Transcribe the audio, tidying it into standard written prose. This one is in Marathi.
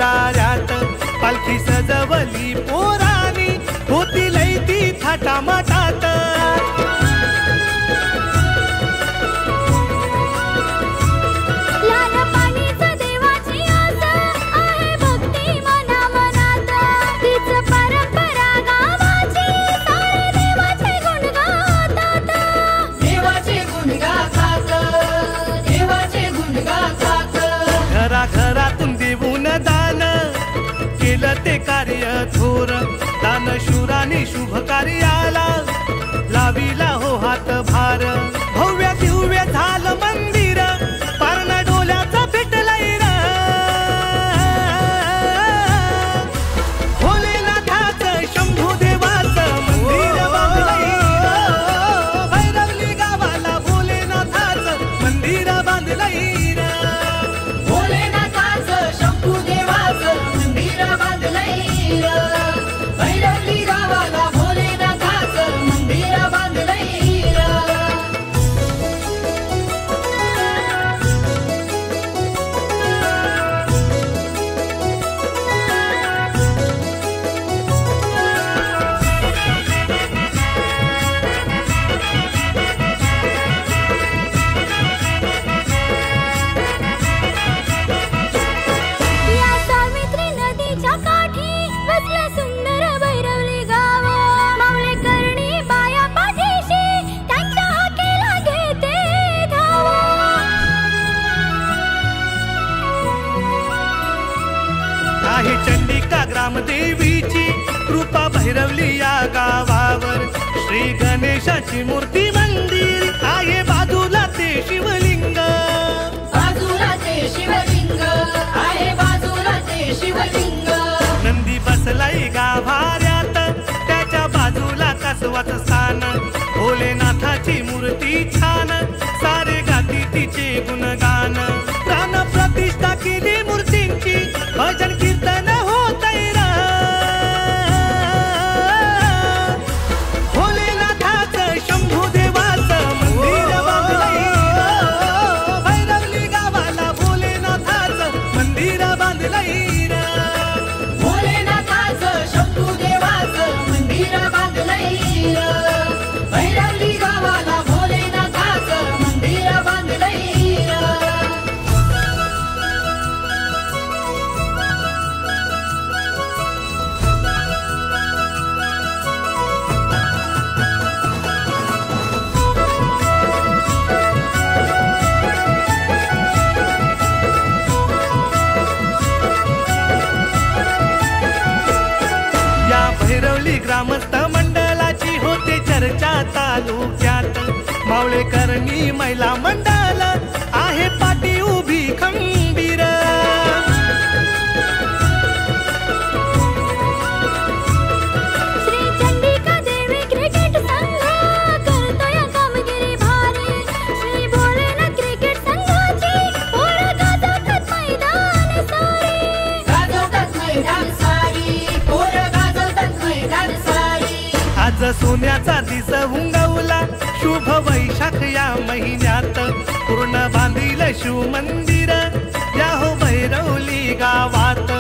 डोलाऱ्यात पालखी सजवली पोरानी होती लई ती थाटामाटात घरातून देऊन दान केलं ते कार्य थोर दानशूराने शुभ कार्याला लाविला हो हात भार भव्य दिव्य झालं मंदिर पारणा डोल्याचा पेटलाय रा भोलेनाथाचं शंभू देवाचं मंदिर बांधलंय भैरवली गावाला भोलेनाथाचं मंदिर बांधलंय आहे चंडिका ग्रामदेवीची कृपा भैरवली या गावावर श्री गणेशाची मूर्ती मंदिर आहे बाजूला ते शिवलिंग आहे बाजूला ते शिवलिंग नंदी बसलाई गाभाऱ्यात त्याच्या बाजूला कासवाचं स्थान भोलेनाथाची मूर्ती छान सारे गाती तिचे गुणगान प्राण प्रतिष्ठा केली मूर्तींची भजन कीर्तन होतंय रा भोलेनाथाचं शंभू देवाचं मंदिर बांधलंय भैरवली गावाला भोलेनाथाचं मंदिर बांधलंय रा भोलेनाथाचं शंभू देवाचं मंदिर बांधलंय भैरवली गावाला भोलेनाथाचं मंदिर बांधलंय भैरवली ग्रामस्थ मंडळाची होते चर्चा तालुक्यात मावळे करणी महिला मंडळ आहे पाठी उभी खंबीर श्री चंडिका देवी क्रिकेट संघ करतोय कामगिरी भारी श्री भोलेनाथ क्रिकेट संघाची पोरं गाजवतात मैदान सारी आज सोन्याचा दिस उंगवला शुभ वैशाख या महिन्यात पूर्ण बांधिल शिव मंदिर या हो भैरवली गावात